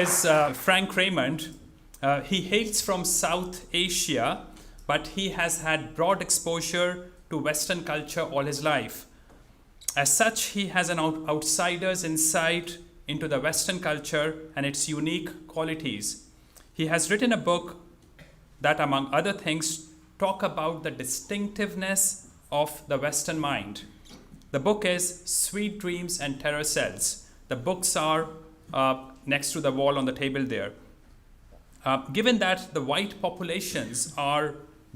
is Frank Raymond. He hails from South Asia, but he has had broad exposure to Western culture all his life. As such, he has an outsider's insight into the Western culture and its unique qualities. He has written a book that, among other things, talk about the distinctiveness of the Western mind. The book is Sweet Dreams and Terror Cells. The books are next to the wall on the table there. Given that the white populations are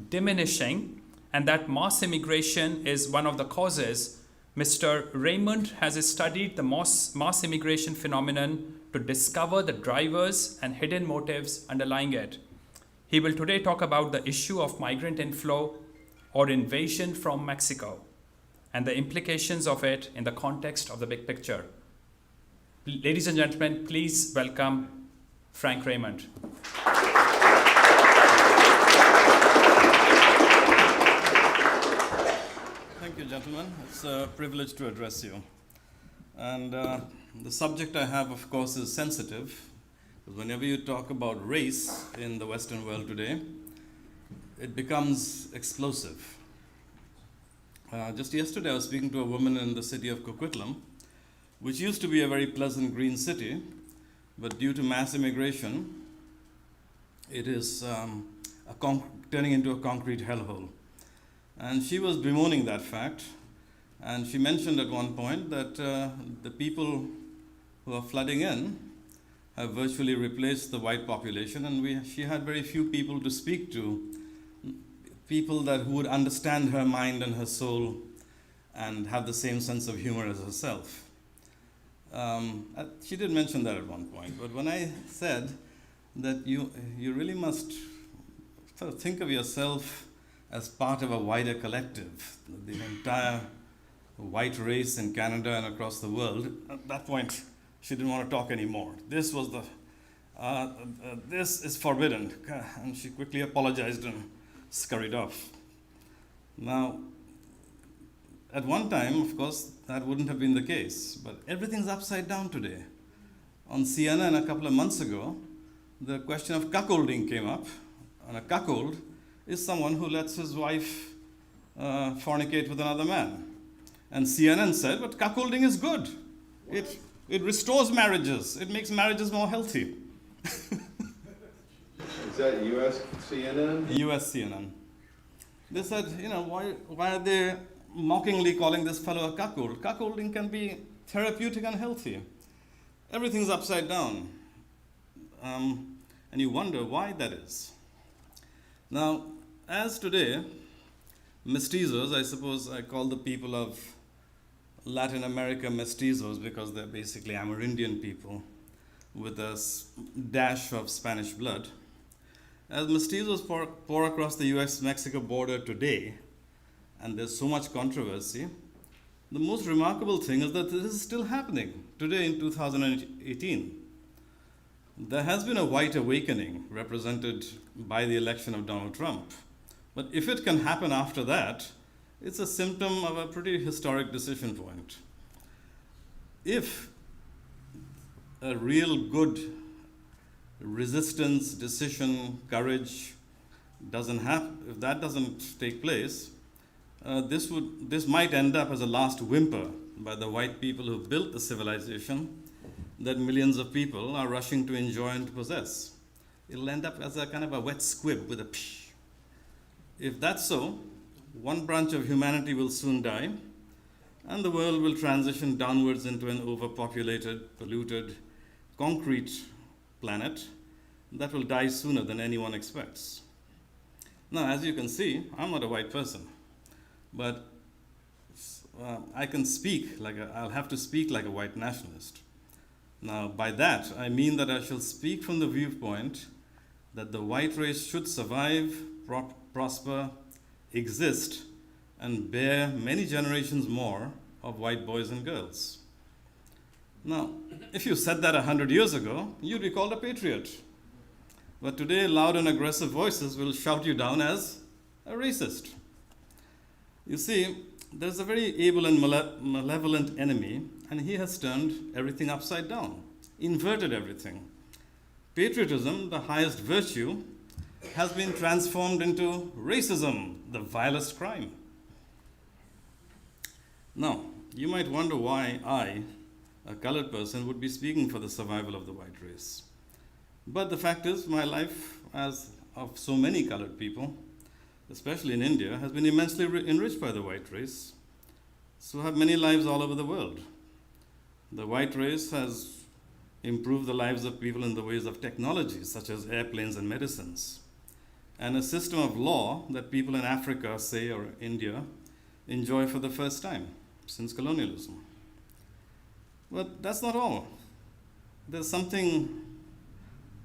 diminishing and that mass immigration is one of the causes, Mr. Raymond has studied the mass immigration phenomenon to discover the drivers and hidden motives underlying it. He will today talk about the issue of migrant inflow or invasion from Mexico and the implications of it in the context of the big picture. Ladies and gentlemen, please welcome Frank Raymond. Thank you, gentlemen. It's a privilege to address you. And the subject I have, of course, is sensitive. Because whenever you talk about race in the Western world today, it becomes explosive. Just yesterday, I was speaking to a woman in the city of Coquitlam, which used to be a very pleasant green city, but due to mass immigration, it is turning into a concrete hellhole. And she was bemoaning that fact, and she mentioned at one point that the people who are flooding in have virtually replaced the white population, and she had very few people to speak to, people who would understand her mind and her soul and have the same sense of humor as herself. She did mention that at one point, but when I said that you really must sort of think of yourself as part of a wider collective, the entire white race in Canada and across the world, at that point, she didn't want to talk anymore. This was this is forbidden. And she quickly apologized and scurried off. Now, at one time, of course, that wouldn't have been the case, but everything's upside down today. On CNN a couple of months ago, the question of cuckolding came up, and a cuckold is someone who lets his wife fornicate with another man. And CNN said, but cuckolding is good. It restores marriages. It makes marriages more healthy. Is that US CNN? US CNN. They said, why are they mockingly calling this fellow a cuckold? Cuckolding can be therapeutic and healthy. Everything's upside down. And you wonder why that is. Now, as today, mestizos, I suppose I call the people of Latin America mestizos because they're basically Amerindian people with a dash of Spanish blood. As mestizos pour across the US-Mexico border today, and there's so much controversy, the most remarkable thing is that this is still happening today in 2018. There has been a white awakening represented by the election of Donald Trump. But if it can happen after that, it's a symptom of a pretty historic decision point. If a real good resistance, decision, courage doesn't happen, if that doesn't take place, this might end up as a last whimper by the white people who built the civilization that millions of people are rushing to enjoy and to possess. It'll end up as a kind of a wet squib with a psh. If that's so, one branch of humanity will soon die, and the world will transition downwards into an overpopulated, polluted, concrete planet that will die sooner than anyone expects. Now, as you can see, I'm not a white person, but I can speak I'll have to speak like a white nationalist. Now, by that, I mean that I shall speak from the viewpoint that the white race should survive, prosper, exist, and bear many generations more of white boys and girls. Now, if you said that 100 years ago, you'd be called a patriot. But today, loud and aggressive voices will shout you down as a racist. You see, there's a very able and malevolent enemy, and he has turned everything upside down, inverted everything. patriotism, the highest virtue, has been transformed into racism, the vilest crime. Now, you might wonder why I, a colored person, would be speaking for the survival of the white race. But the fact is, my life, as of so many colored people, especially in India, has been immensely enriched by the white race. So have many lives all over the world. The white race has improved the lives of people in the ways of technology, such as airplanes and medicines, and a system of law that people in Africa, say, or India, enjoy for the first time since colonialism. But that's not all. There's something,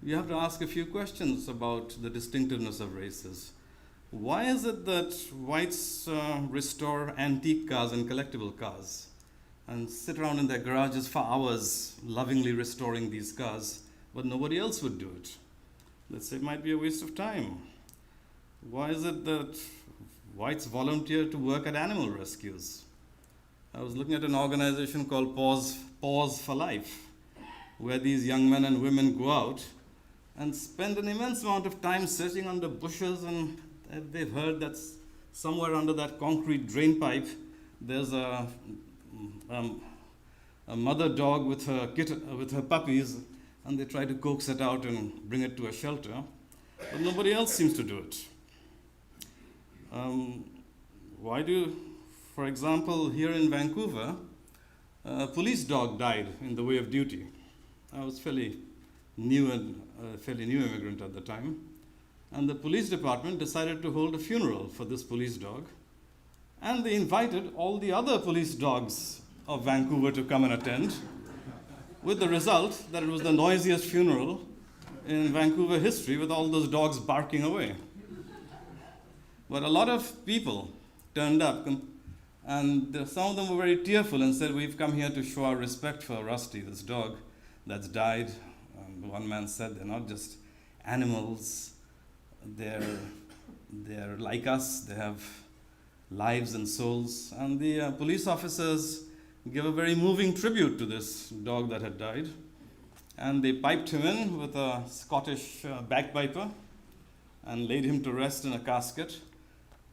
you have to ask a few questions about the distinctiveness of races. Why is it that whites restore antique cars and collectible cars and sit around in their garages for hours lovingly restoring these cars, but nobody else would do it? Let's say it might be a waste of time. Why is it that whites volunteer to work at animal rescues? I was looking at an organization called Pause for Life, where these young men and women go out and spend an immense amount of time searching under bushes, and they've heard that somewhere under that concrete drain pipe there's a mother dog with her puppies, and they try to coax it out and bring it to a shelter, but nobody else seems to do it. For example, here in Vancouver, a police dog died in the way of duty. I was fairly new immigrant at the time, and the police department decided to hold a funeral for this police dog, and they invited all the other police dogs of Vancouver to come and attend, with the result that it was the noisiest funeral in Vancouver history, with all those dogs barking away. But a lot of people turned up, and some of them were very tearful and said, "We've come here to show our respect for Rusty, this dog that's died." One man said, "They're not just animals, they're like us, they have lives and souls." And the police officers gave a very moving tribute to this dog that had died. And they piped him in with a Scottish bagpiper and laid him to rest in a casket.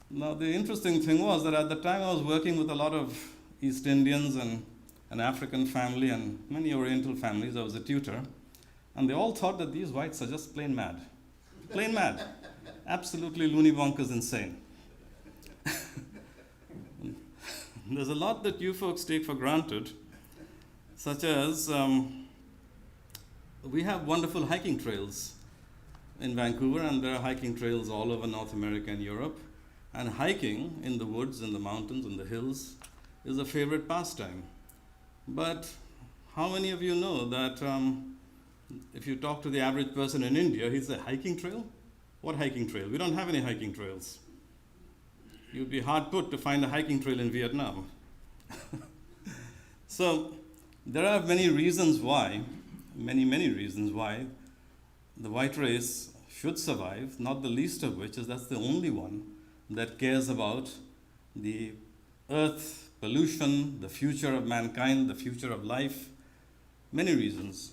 Now, the interesting thing was that at the time I was working with a lot of East Indians and an African family and many Oriental families. I was a tutor. And they all thought that these whites are just plain mad. Plain mad. Absolutely loony bonkers insane. There's a lot that you folks take for granted, such as we have wonderful hiking trails in Vancouver, and there are hiking trails all over North America and Europe. And hiking in the woods, in the mountains, in the hills is a favorite pastime. But how many of you know that if you talk to the average person in India, he's a hiking trail? What hiking trail? We don't have any hiking trails. You'd be hard put to find a hiking trail in Vietnam. So there are many reasons why, many reasons why the white race should survive, not the least of which is that's the only one that cares about the earth, pollution, the future of mankind, the future of life. Many reasons.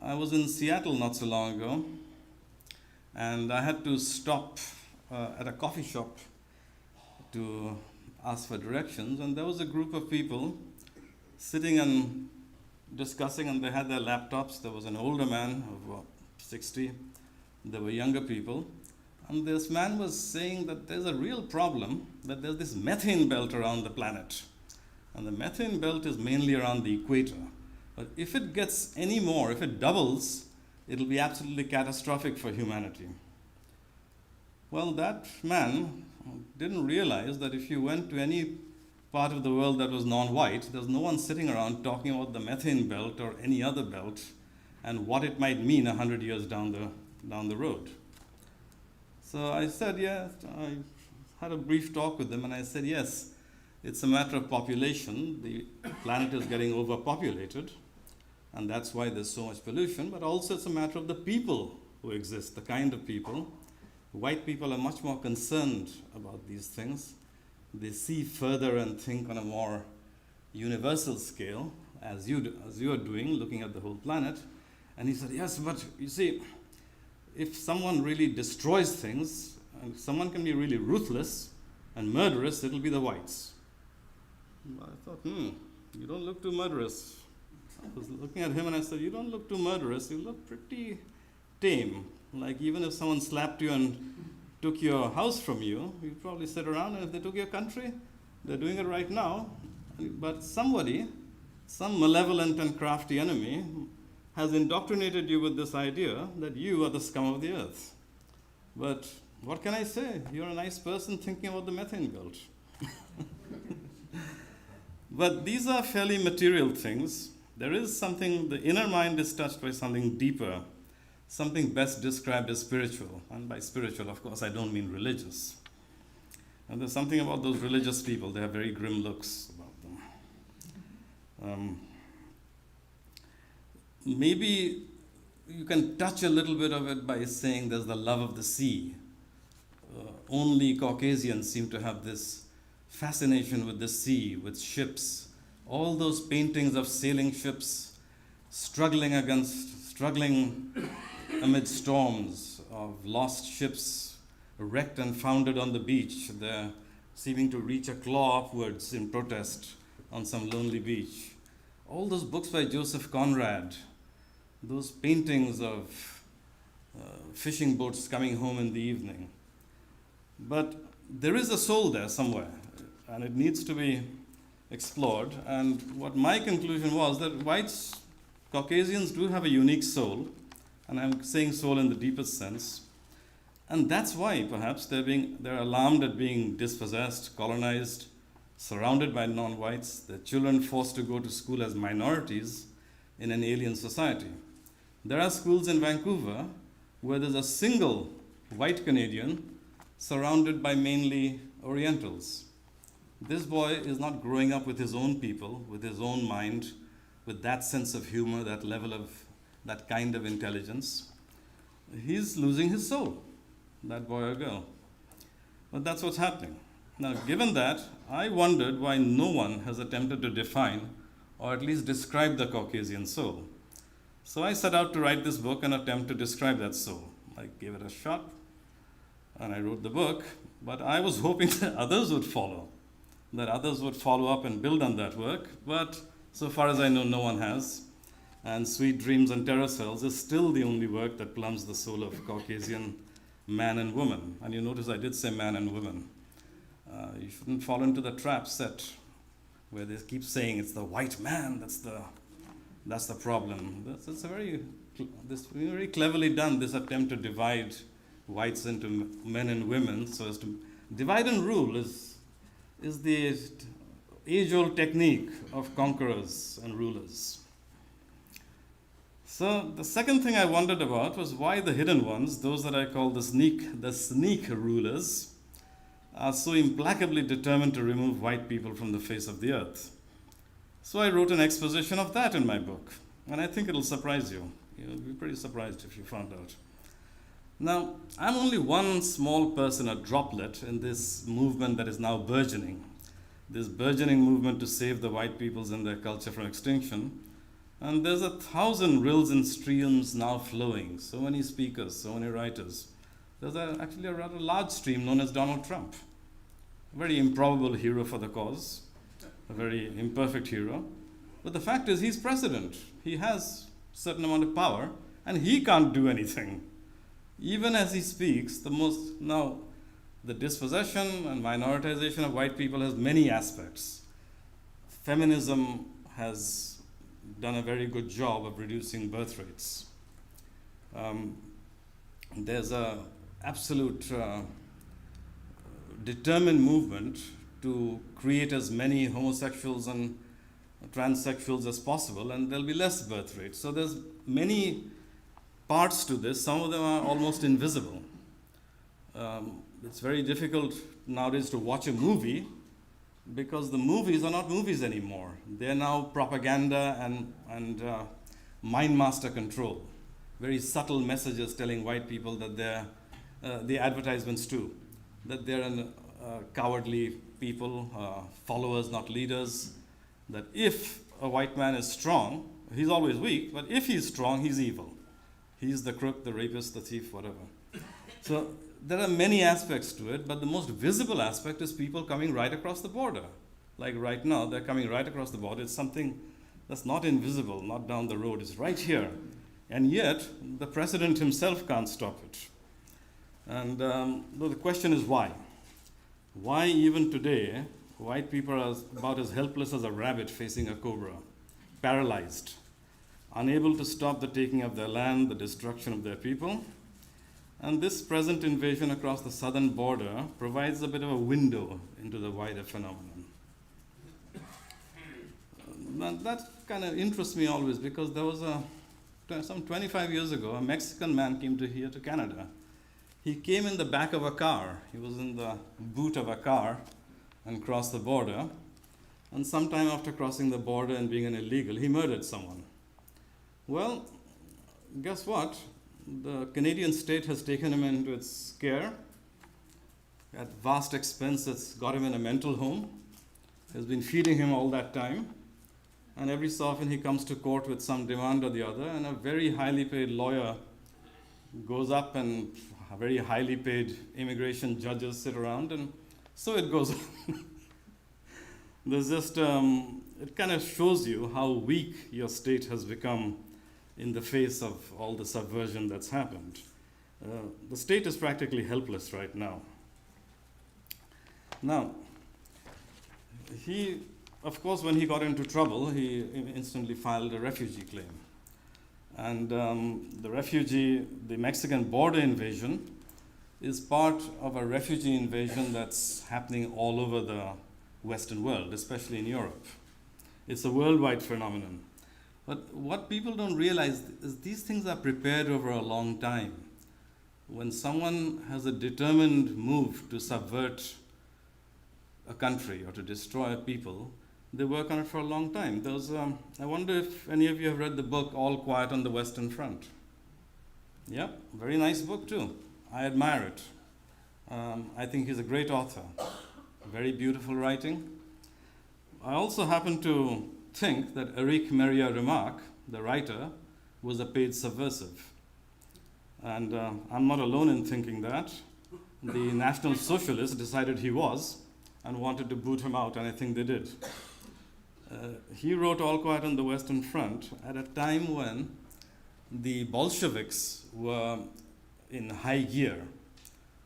I was in Seattle not so long ago, and I had to stop at a coffee shop to ask for directions, and there was a group of people sitting and discussing, and they had their laptops. There was an older man of 60. There were younger people. And this man was saying that there's a real problem, that there's this methane belt around the planet. And the methane belt is mainly around the equator. But if it gets any more, if it doubles, it'll be absolutely catastrophic for humanity. Well, that man didn't realize that if you went to any part of the world that was non-white, there's no one sitting around talking about the methane belt or any other belt and what it might mean 100 years down the road. So I said, yes, I had a brief talk with them, and I said, yes, it's a matter of population. The planet is getting overpopulated, and that's why there's so much pollution, but also it's a matter of the people who exist, the kind of people. White people are much more concerned about these things. They see further and think on a more universal scale, as you are doing, looking at the whole planet. And he said, yes, but you see, if someone really destroys things, and someone can be really ruthless and murderous, it'll be the whites. I thought, you don't look too murderous. I was looking at him and I said, you don't look too murderous, you look pretty tame. Like even if someone slapped you and took your house from you, you'd probably sit around, and if they took your country, they're doing it right now. But somebody, some malevolent and crafty enemy, has indoctrinated you with this idea that you are the scum of the earth. But what can I say? You're a nice person thinking about the methane belt. But these are fairly material things. There is something, the inner mind is touched by something deeper, something best described as spiritual. And by spiritual, of course, I don't mean religious. And there's something about those religious people, they have very grim looks about them. Maybe you can touch a little bit of it by saying there's the love of the sea. Only Caucasians seem to have this fascination with the sea, with ships. All those paintings of sailing ships struggling amid storms, of lost ships wrecked and foundered on the beach. They're seeming to reach a claw upwards in protest on some lonely beach. All those books by Joseph Conrad, those paintings of fishing boats coming home in the evening. But there is a soul there somewhere, and it needs to be explored. And what my conclusion was that whites, Caucasians do have a unique soul, and I'm saying soul in the deepest sense. And that's why perhaps they're alarmed at being dispossessed, colonized, surrounded by non-whites, their children forced to go to school as minorities in an alien society. There are schools in Vancouver where there's a single white Canadian surrounded by mainly Orientals. This boy is not growing up with his own people, with his own mind, with that sense of humor, that level of, that kind of intelligence. He's losing his soul, that boy or girl. But that's what's happening. Now, given that, I wondered why no one has attempted to define or at least describe the Caucasian soul. So I set out to write this book and attempt to describe that soul. I gave it a shot, and I wrote the book, but I was hoping that others would follow up and build on that work, but so far as I know, no one has. And Sweet Dreams and Terror Cells is still the only work that plumbs the soul of Caucasian man and woman. And you notice I did say man and woman. You shouldn't fall into the trap set where they keep saying it's the white man that's the problem. It's very cleverly done, this attempt to divide whites into men and women, so as to divide and rule is the age-old technique of conquerors and rulers. So the second thing I wondered about was why the hidden ones, those that I call the sneak rulers, are so implacably determined to remove white people from the face of the earth. So I wrote an exposition of that in my book, and I think it'll surprise you. You'll be pretty surprised if you found out. Now, I'm only one small person, a droplet, in this movement that is now burgeoning. This burgeoning movement to save the white peoples and their culture from extinction. And there's 1,000 rills and streams now flowing, so many speakers, so many writers. There's actually a rather large stream known as Donald Trump, a very improbable hero for the cause, a very imperfect hero. But the fact is, he's president. He has a certain amount of power, and he can't do anything. Even as he speaks, the dispossession and minoritization of white people has many aspects. Feminism has done a very good job of reducing birth rates. There's an absolute determined movement to create as many homosexuals and transsexuals as possible, and there'll be less birth rates. So there's many parts to this. Some of them are almost invisible. It's very difficult nowadays to watch a movie because the movies are not movies anymore. They're now propaganda and mind master control. Very subtle messages telling white people that they're, the advertisements too, that they're cowardly people, followers, not leaders, that if a white man is strong, he's always weak, but if he's strong, he's evil. He's the crook, the rapist, the thief, whatever. So there are many aspects to it, but the most visible aspect is people coming right across the border. Like right now, they're coming right across the border. It's something that's not invisible, not down the road. It's right here. And yet, the president himself can't stop it. And the question is why? Why even today, white people are about as helpless as a rabbit facing a cobra, paralyzed, unable to stop the taking of their land, the destruction of their people. And this present invasion across the southern border provides a bit of a window into the wider phenomenon. That kind of interests me always, because there was some 25 years ago, a Mexican man came here to Canada. He came in the back of a car. He was in the boot of a car and crossed the border. And sometime after crossing the border and being an illegal, he murdered someone. Well, guess what? The Canadian state has taken him into its care. At vast expense, it's got him in a mental home. Has been feeding him all that time. And every so often he comes to court with some demand or the other, and a very highly paid lawyer goes up, and very highly paid immigration judges sit around, and so it goes on. There's just, it kind of shows you how weak your state has become in the face of all the subversion that's happened. The state is practically helpless right now. Now, of course, when he got into trouble, he instantly filed a refugee claim. And the Mexican border invasion is part of a refugee invasion that's happening all over the Western world, especially in Europe. It's a worldwide phenomenon. But what people don't realize is these things are prepared over a long time. When someone has a determined move to subvert a country or to destroy a people, they work on it for a long time. I wonder if any of you have read the book All Quiet on the Western Front. Yeah, very nice book too. I admire it. I think he's a great author. Very beautiful writing. I also happen to think that Eric Maria Remarque, the writer, was a paid subversive. And I'm not alone in thinking that. The National Socialists decided he was and wanted to boot him out, and I think they did. He wrote All Quiet on the Western Front at a time when the Bolsheviks were in high gear,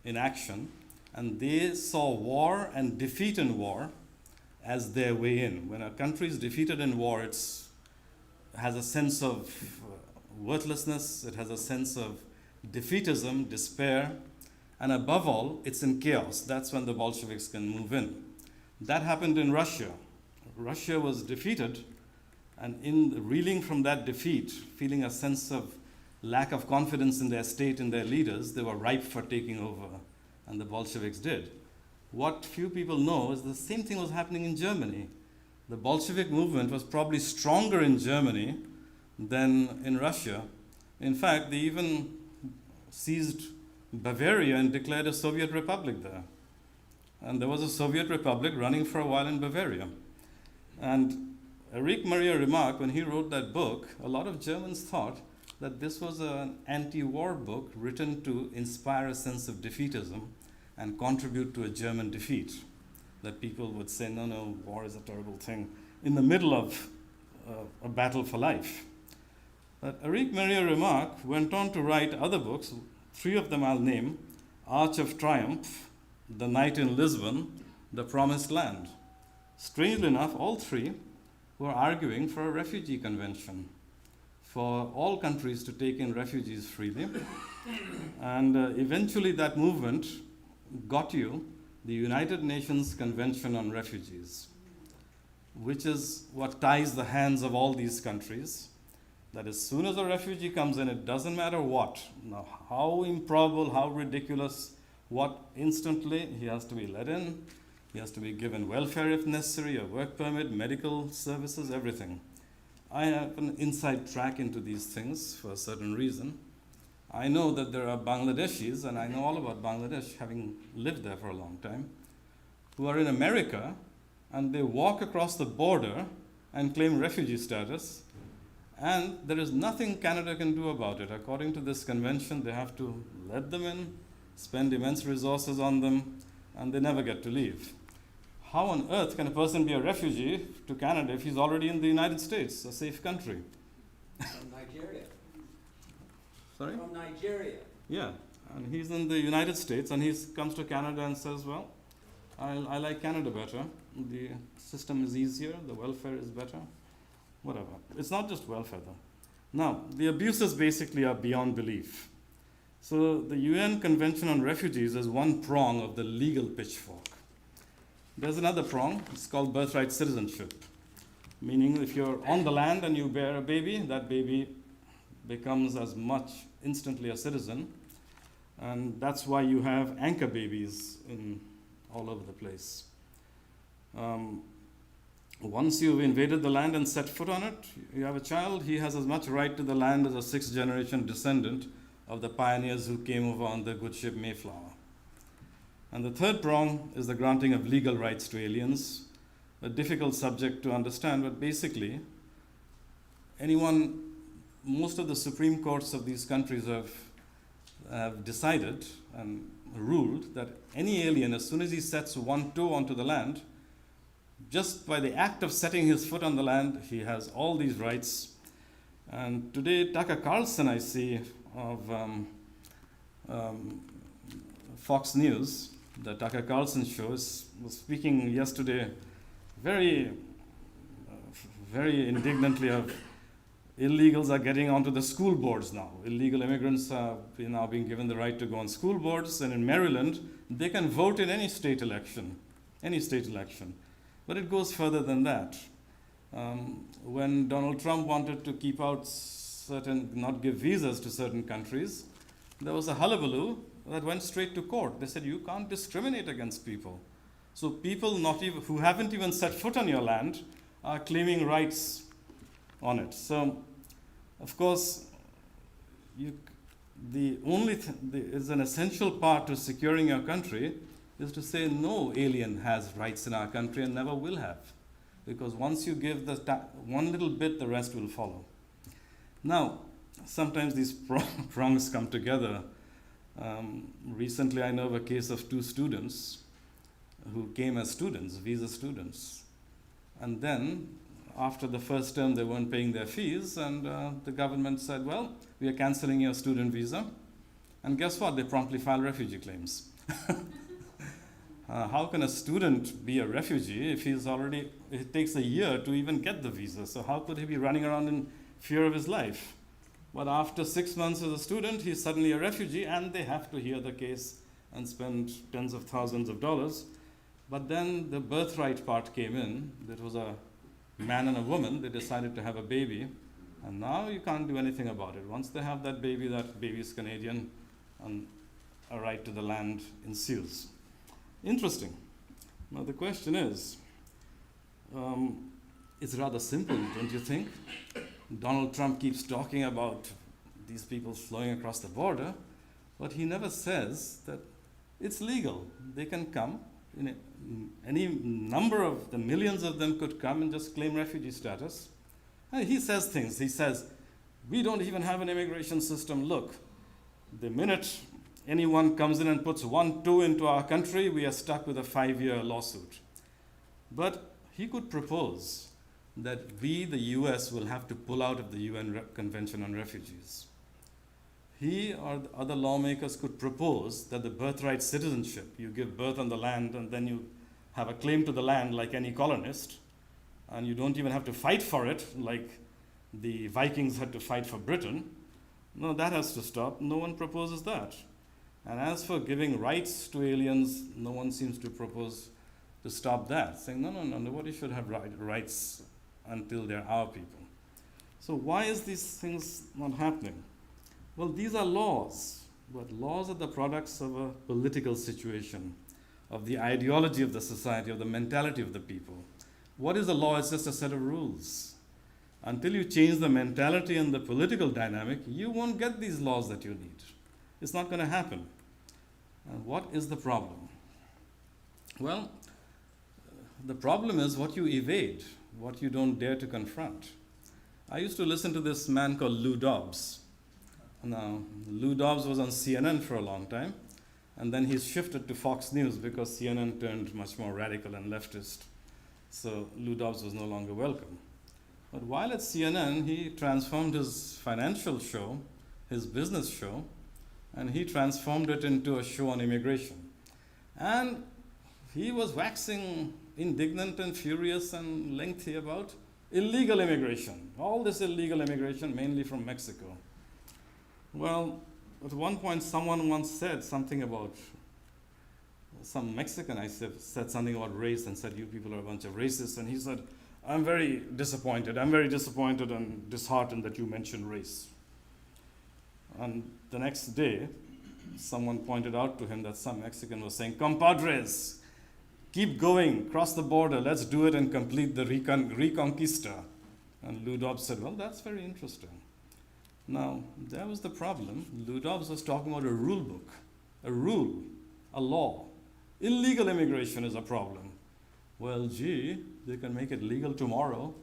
in action, and they saw war and defeat in war as their way in. When a country is defeated in war, it has a sense of worthlessness, it has a sense of defeatism, despair, and above all, it's in chaos. That's when the Bolsheviks can move in. That happened in Russia. Russia was defeated, and in reeling from that defeat, feeling a sense of lack of confidence in their state and their leaders, they were ripe for taking over, and the Bolsheviks did. What few people know is the same thing was happening in Germany. The Bolshevik movement was probably stronger in Germany than in Russia. In fact, they even seized Bavaria and declared a Soviet republic there. And there was a Soviet republic running for a while in Bavaria. And Eric Maria Remarque, when he wrote that book, a lot of Germans thought that this was an anti-war book written to inspire a sense of defeatism and contribute to a German defeat. That people would say, no, war is a terrible thing, in the middle of a battle for life. But Eric Maria Remarque went on to write other books. 3 of them I'll name: Arch of Triumph, The Night in Lisbon, The Promised Land. Strangely enough, all 3 were arguing for a refugee convention, for all countries to take in refugees freely. And eventually that movement got you the United Nations Convention on Refugees, which is what ties the hands of all these countries, that as soon as a refugee comes in, it doesn't matter what, now how improbable, how ridiculous, what, instantly he has to be let in, he has to be given welfare if necessary, a work permit, medical services, everything. I have an inside track into these things for a certain reason. I know that there are Bangladeshis, and I know all about Bangladesh, having lived there for a long time, who are in America, and they walk across the border and claim refugee status. And there is nothing Canada can do about it. According to this convention, they have to let them in, spend immense resources on them, and they never get to leave. How on earth can a person be a refugee to Canada if he's already in the United States, a safe country? From Nigeria. Sorry? From Nigeria. Yeah, and he's in the United States, and he comes to Canada and says, well, I like Canada better. The system is easier, the welfare is better, whatever. It's not just welfare, though. Now, the abuses basically are beyond belief. So the UN Convention on Refugees is one prong of the legal pitchfork. There's another prong, it's called birthright citizenship. Meaning if you're on the land and you bear a baby, that baby becomes as much instantly a citizen. And that's why you have anchor babies in all over the place. Once you've invaded the land and set foot on it, you have a child, he has as much right to the land as a sixth-generation descendant of the pioneers who came over on the good ship Mayflower. And the third prong is the granting of legal rights to aliens, a difficult subject to understand, but basically, most of the Supreme Courts of these countries have decided and ruled that any alien, as soon as he sets one toe onto the land, just by the act of setting his foot on the land, he has all these rights. And today, Tucker Carlson, I see, of Fox News, the Tucker Carlson show, was speaking yesterday very indignantly of illegals are getting onto the school boards now. Illegal immigrants are now being given the right to go on school boards, and in Maryland, they can vote in any state election. But it goes further than that. When Donald Trump wanted to keep out not give visas to certain countries, there was a hullabaloo that went straight to court. They said, you can't discriminate against people. So people who haven't even set foot on your land are claiming rights on it. So, of course, is an essential part to securing your country is to say no alien has rights in our country and never will have. Because once you give one little bit, the rest will follow. Now, sometimes these prongs come together. Recently, I know of a case of 2 students who came as students, visa students. And then, after the first term, they weren't paying their fees, and the government said, well, we are canceling your student visa. And guess what? They promptly filed refugee claims. How can a student be a refugee if it takes a year to even get the visa? So how could he be running around in fear of his life? But after 6 months as a student, he's suddenly a refugee, and they have to hear the case and spend tens of thousands of dollars. But then the birthright part came in. There was a man and a woman. They decided to have a baby, and now you can't do anything about it. Once they have that baby is Canadian, and a right to the land ensues. Interesting. Now the question is, it's rather simple, don't you think? Donald Trump keeps talking about these people flowing across the border, but he never says that it's legal. They can come. Any number of the millions of them could come and just claim refugee status. And he says things. He says, we don't even have an immigration system. Look, the minute anyone comes in and puts one toe into our country, we are stuck with a 5-year lawsuit. But he could propose that we, the US, will have to pull out of the UN Convention on Refugees. He or the other lawmakers could propose that the birthright citizenship, you give birth on the land and then you have a claim to the land like any colonist, and you don't even have to fight for it like the Vikings had to fight for Britain. No, that has to stop. No one proposes that. And as for giving rights to aliens, no one seems to propose to stop that, saying, no, nobody should have rights until they're our people. So why is these things not happening? Well, these are laws, but laws are the products of a political situation, of the ideology of the society, of the mentality of the people. What is a law? It's just a set of rules. Until you change the mentality and the political dynamic, you won't get these laws that you need. It's not going to happen. And what is the problem? Well, the problem is what you evade. what you don't dare to confront. I used to listen to this man called Lou Dobbs. Now, Lou Dobbs was on CNN for a long time, and then he shifted to Fox News because CNN turned much more radical and leftist. So Lou Dobbs was no longer welcome. But while at CNN, he transformed his financial show, his business show, and he transformed it into a show on immigration. And he was waxing indignant and furious and lengthy about illegal immigration. All this illegal immigration, mainly from Mexico. Well, at one point, someone once said something about, some Mexican, I said something about race and said, you people are a bunch of racists. And he said, I'm very disappointed and disheartened that you mentioned race. And the next day, someone pointed out to him that some Mexican was saying, compadres, keep going, cross the border, let's do it and complete the Reconquista. And Lou Dobbs said, well, that's very interesting. Now, that was the problem. Lou Dobbs was talking about a rule book, a rule, a law. Illegal immigration is a problem. Well, gee, they can make it legal tomorrow.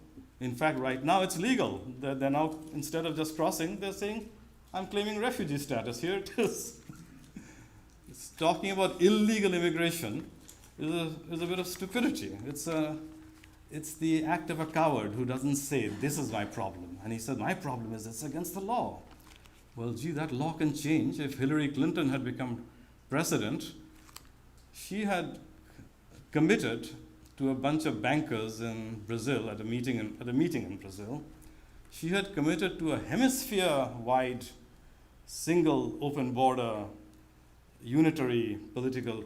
In fact, right now it's legal. They're now, instead of just crossing, they're saying, I'm claiming refugee status. Here it is. It's talking about illegal immigration is a bit of stupidity. It's the act of a coward who doesn't say, this is my problem. And he said, my problem is it's against the law. Well, gee, that law can change. If Hillary Clinton had become president, she had committed to a bunch of bankers in Brazil at a meeting in Brazil. She had committed to a hemisphere-wide, single, open border, unitary political,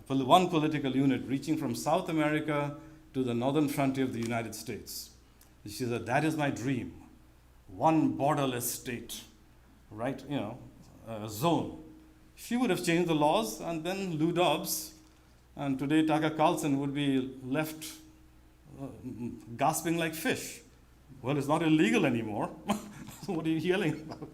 one political unit reaching from South America to the northern frontier of the United States. She said, that is my dream. One borderless state, right? Zone. She would have changed the laws, and then Lou Dobbs and today Tucker Carlson would be left gasping like fish. Well, it's not illegal anymore. So what are you yelling about?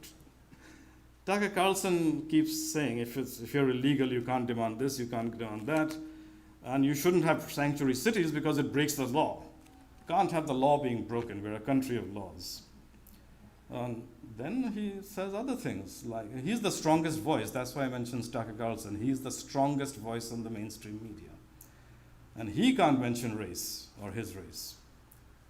Tucker Carlson keeps saying, if you're illegal, you can't demand this, you can't demand that, and you shouldn't have sanctuary cities because it breaks the law. Can't have the law being broken. We're a country of laws. Then he says other things, like he's the strongest voice. That's why I mentioned Tucker Carlson. He's the strongest voice in the mainstream media. And he can't mention race or his race.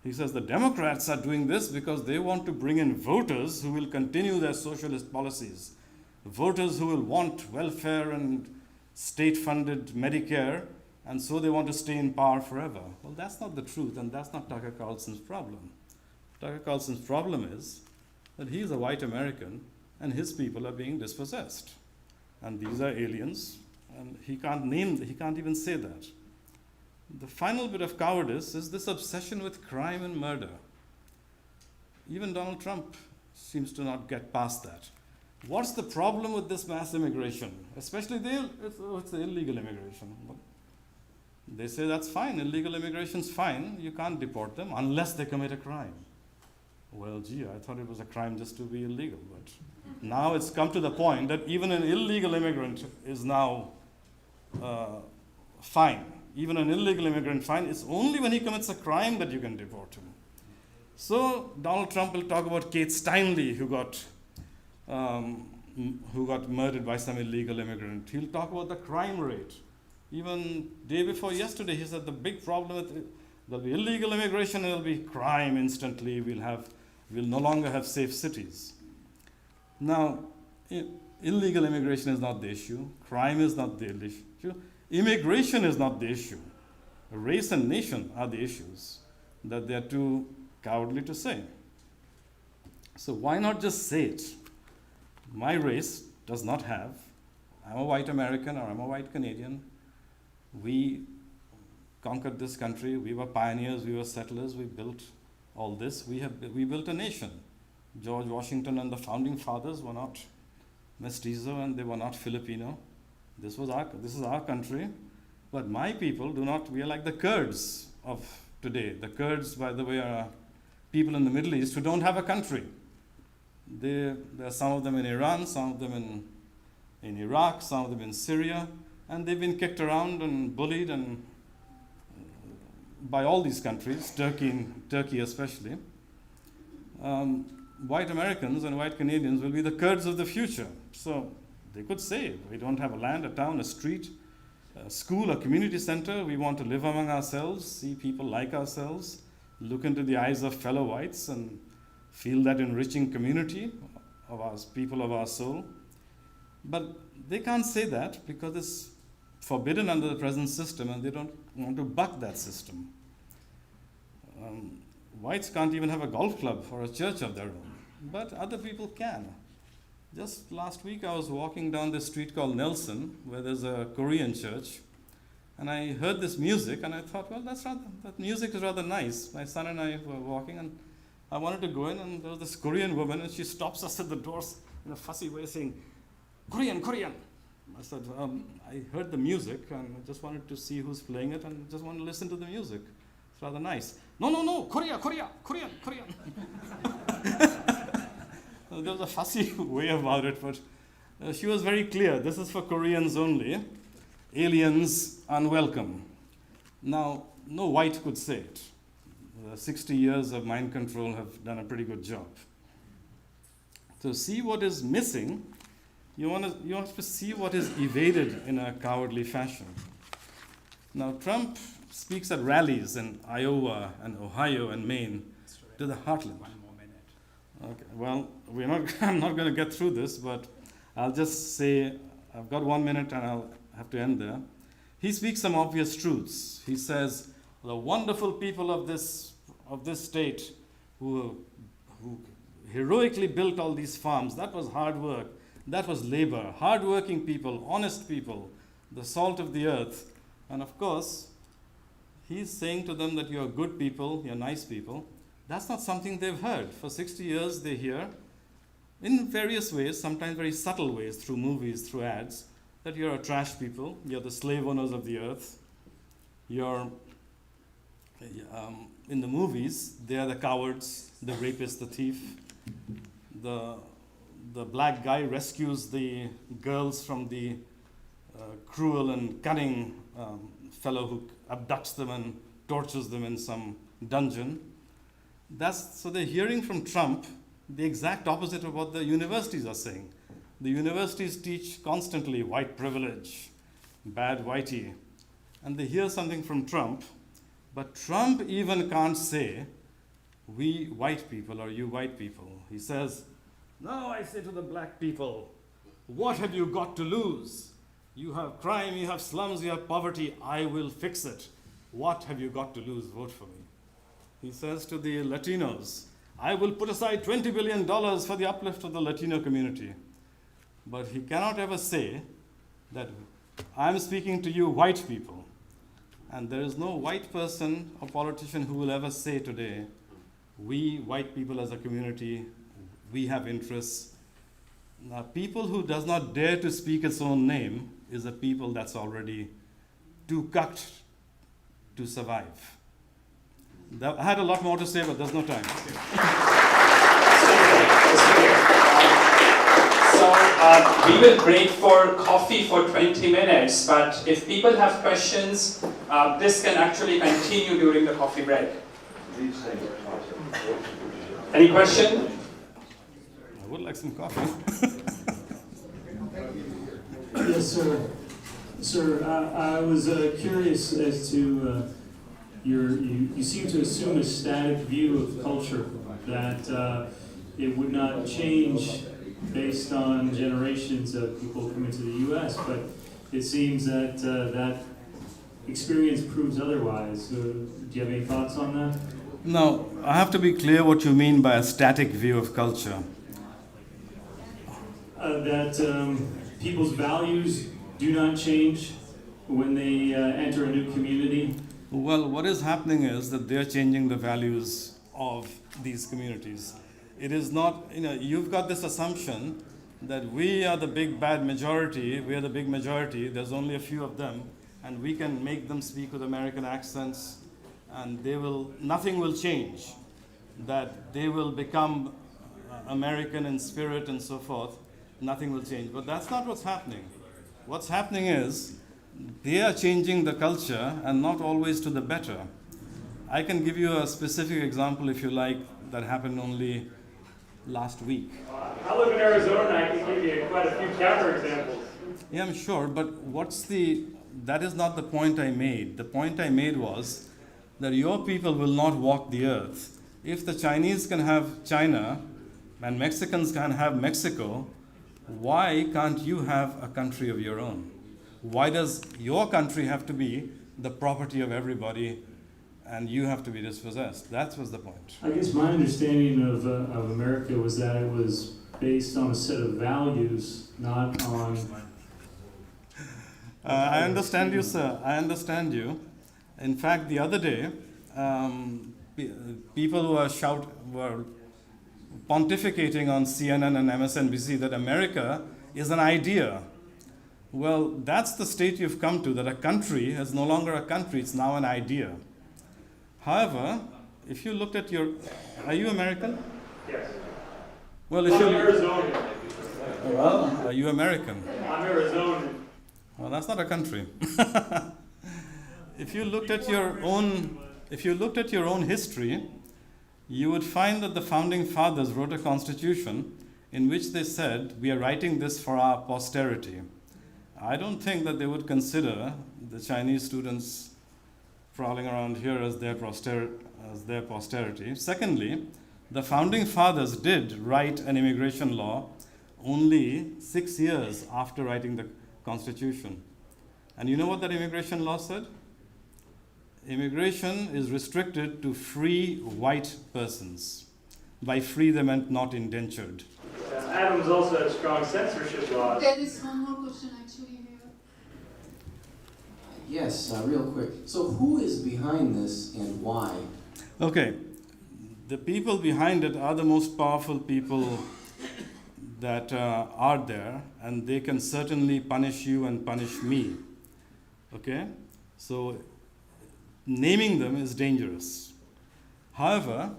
He says the Democrats are doing this because they want to bring in voters who will continue their socialist policies. Voters who will want welfare and state-funded Medicare, and so they want to stay in power forever. Well, that's not the truth, and that's not Tucker Carlson's problem. Tucker Carlson's problem is that he's a white American, and his people are being dispossessed. And these are aliens, and he can't even say that. The final bit of cowardice is this obsession with crime and murder. Even Donald Trump seems to not get past that. What's the problem with this mass immigration? Especially it's illegal immigration. They say that's fine, illegal immigration's fine, you can't deport them unless they commit a crime. Well, gee, I thought it was a crime just to be illegal, but now it's come to the point that even an illegal immigrant is now fine. Even an illegal immigrant fine. It's only when he commits a crime that you can deport him. So Donald Trump will talk about Kate Steinle, who got murdered by some illegal immigrant. He'll talk about the crime rate. Even day before yesterday, he said the big problem with there'll be illegal immigration and there'll be crime instantly. We'll no longer have safe cities. Now, illegal immigration is not the issue. Crime is not the issue. Immigration is not the issue. Race and nation are the issues that they're too cowardly to say. So why not just say it? My race does not have, I'm a white American or I'm a white Canadian. We conquered this country. We were pioneers. We were settlers. We built all this. We built a nation. George Washington and the founding fathers were not mestizo and they were not Filipino. This is our country. But my people do not. We are like the Kurds of today. The Kurds, by the way, are people in the Middle East who don't have a country. There are some of them in Iran, some of them in Iraq, some of them in Syria, and they've been kicked around and bullied and by all these countries, Turkey especially. White Americans and white Canadians will be the Kurds of the future. So they could say, we don't have a land, a town, a street, a school, a community center. We want to live among ourselves, see people like ourselves, look into the eyes of fellow whites and feel that enriching community of our people of our soul. But they can't say that because it's forbidden under the present system and they don't want to buck that system. Whites can't even have a golf club or a church of their own, but other people can. Just last week I was walking down this street called Nelson, where there's a Korean church, and I heard this music and I thought, well, that music is rather nice. My son and I were walking and I wanted to go in, and there was this Korean woman and she stops us at the doors in a fussy way saying, Korean, Korean. I said, I heard the music and I just wanted to see who's playing it and just want to listen to the music. It's rather nice. No, Korea, Korean. There was a fussy way about it, but she was very clear. This is for Koreans only. Aliens unwelcome. Now, no white could say it. 60 years of mind control have done a pretty good job. To see what is missing, you have to see what is evaded in a cowardly fashion. Now, Trump speaks at rallies in Iowa and Ohio and Maine to the heartland. One more minute. Okay, well, I'm not going to get through this, but I'll just say, I've got 1 minute and I'll have to end there. He speaks some obvious truths. He says, the wonderful people of this state who heroically built all these farms, that was hard work, that was labor, hard-working people, honest people, the salt of the earth. And of course, he's saying to them that you're good people, you're nice people. That's not something they've heard. For 60 years they hear, in various ways, sometimes very subtle ways, through movies, through ads, that you're a trash people, you're the slave owners of the earth. You're, in the movies, they are the cowards, the rapist, the thief. The black guy rescues the girls from the cruel and cunning fellow who abducts them and tortures them in some dungeon. So they're hearing from Trump the exact opposite of what the universities are saying. The universities teach constantly white privilege, bad whitey, and they hear something from Trump, but Trump even can't say, we white people or you white people. He says, no, I say to the black people, what have you got to lose? You have crime, you have slums, you have poverty, I will fix it. What have you got to lose? Vote for me. He says to the Latinos, I will put aside $20 billion for the uplift of the Latino community. But he cannot ever say that I'm speaking to you white people. And there is no white person or politician who will ever say today, we white people as a community, we have interests. Now, people who does not dare to speak its own name is a people that's already too cucked to survive. I had a lot more to say, but there's no time. So we will break for coffee for 20 minutes, but if people have questions, this can actually continue during the coffee break. Any question? I would like some coffee. Yes, sir. Sir, I was curious as to you seem to assume a static view of culture, that it would not change based on generations of people coming to the U.S., but it seems that that experience proves otherwise. Do you have any thoughts on that? Now, I have to be clear what you mean by a static view of culture. That people's values do not change when they enter a new community. Well, what is happening is that they're changing the values of these communities. It is not, you've got this assumption that we are the big bad majority, we are the big majority, there's only a few of them, and we can make them speak with American accents, and nothing will change, that they will become American in spirit and so forth, nothing will change. But that's not what's happening. What's happening is they are changing the culture, and not always to the better. I can give you a specific example if you like that happened only last week. I live in Arizona, I can give you quite a few counterexamples. Yeah, I'm sure, but that is not the point I made. The point I made was that your people will not walk the earth. If the Chinese can have China and Mexicans can have Mexico, why can't you have a country of your own? Why does your country have to be the property of everybody and you have to be dispossessed? That was the point. I guess my understanding of America was that it was based on a set of values, not on... I understand you, sir. I understand you. In fact, the other day, people who were pontificating on CNN and MSNBC that America is an idea. Well, that's the state you've come to, that a country is no longer a country, it's now an idea. However, if you looked at are you American? Yes. Well, I'm Arizona. Well, are you American? I'm Arizona. Well, that's not a country. If you looked at your own history, you would find that the founding fathers wrote a constitution in which they said, we are writing this for our posterity. I don't think that they would consider the Chinese students prowling around here as their posterity. Secondly, the founding fathers did write an immigration law only 6 years after writing the Constitution. And you know what that immigration law said? Immigration is restricted to free white persons. By free, they meant not indentured. Adams also had strong censorship laws. There is one more question actually here. Yes, real quick. So who is behind this and why? Okay, the people behind it are the most powerful people that are there, and they can certainly punish you and punish me. Okay? So, naming them is dangerous. However,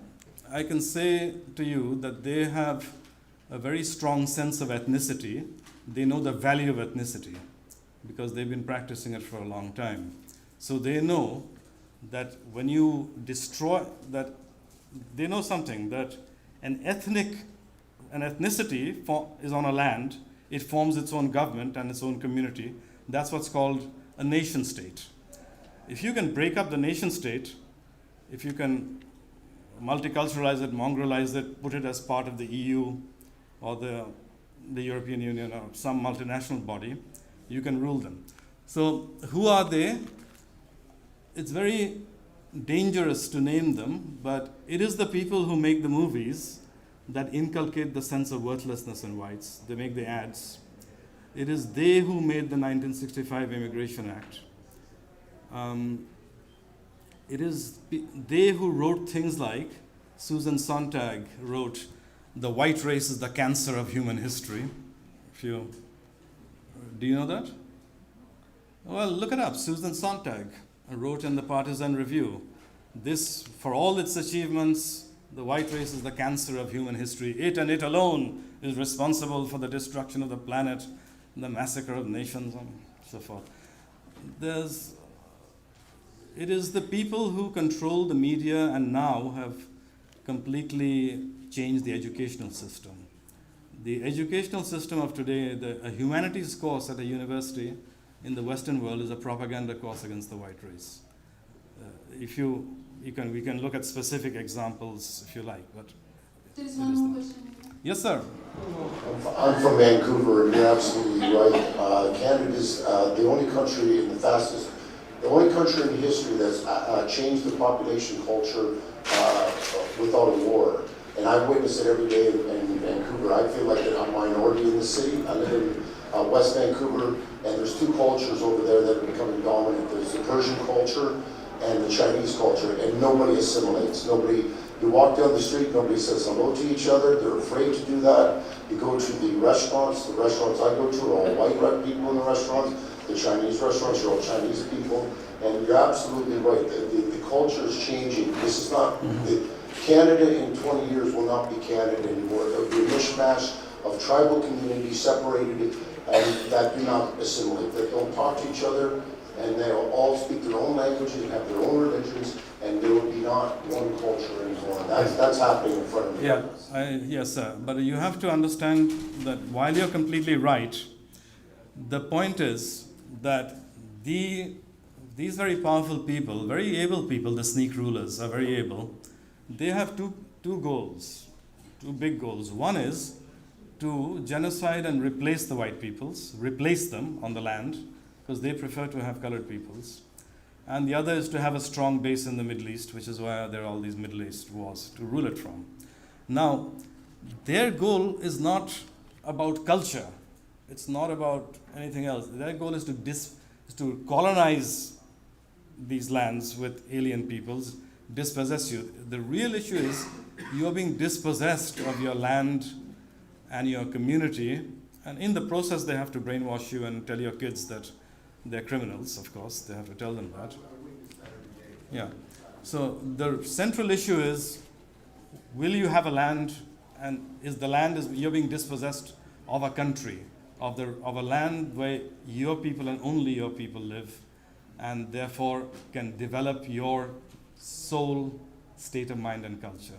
I can say to you that they have a very strong sense of ethnicity. They know the value of ethnicity because they've been practicing it for a long time. So they know that when you destroy that, they know something, that an ethnicity is on a land, it forms its own government and its own community. That's what's called a nation state. If you can break up the nation state, if you can multiculturalize it, mongrelize it, put it as part of the EU or the European Union or some multinational body, you can rule them. So who are they? It's very dangerous to name them, but it is the people who make the movies that inculcate the sense of worthlessness in whites. They make the ads. It is they who made the 1965 Immigration Act. It is they who wrote things like Susan Sontag wrote, "The white race is the cancer of human history." Do you know that? Well, look it up. Susan Sontag wrote in the Partisan Review, "This, for all its achievements, the white race is the cancer of human history. It and it alone is responsible for the destruction of the planet, the massacre of nations," and so forth. It is the people who control the media and now have completely changed the educational system. The educational system of today, a humanities course at a university in the Western world is a propaganda course against the white race. We can look at specific examples if you like, but There is one more question here. yes, sir. I'm from Vancouver, and you're absolutely right. Canada's the only country in history that's changed the population culture without a war. And I witness it every day in Vancouver. I feel like I'm a minority in the city. I live in West Vancouver, and there's two cultures over there that are becoming dominant. There's the Persian culture and the Chinese culture, and nobody assimilates. You walk down the street, nobody says hello to each other. They're afraid to do that. You go to the restaurants I go to are all white people in the restaurants. The Chinese restaurants are all Chinese people. And you're absolutely right. The culture is changing. This is not, Canada in 20 years will not be Canada anymore. There will be a mishmash of tribal communities separated and that do not assimilate, that don't talk to each other, and they'll all speak their own languages and have their own religions, and there will be not one culture anymore. That's happening in front of me. Yes, sir. But you have to understand that while you're completely right, the point is that these very powerful people, very able people, the sneak rulers are very able. They have two goals, two big goals. One is to genocide and replace the white peoples, replace them on the land, because they prefer to have colored peoples. And the other is to have a strong base in the Middle East, which is why there are all these Middle East wars to rule it from. Now, their goal is not about culture. It's not about anything else. Their goal is to colonize these lands with alien peoples, dispossess you. The real issue is you're being dispossessed of your land and your community, and in the process they have to brainwash you and tell your kids that they're criminals, of course. They have to tell them that. Yeah. So the central issue is, will you have a land, and you're being dispossessed of a country, of a land where your people and only your people live, and therefore can develop your soul, state of mind and culture.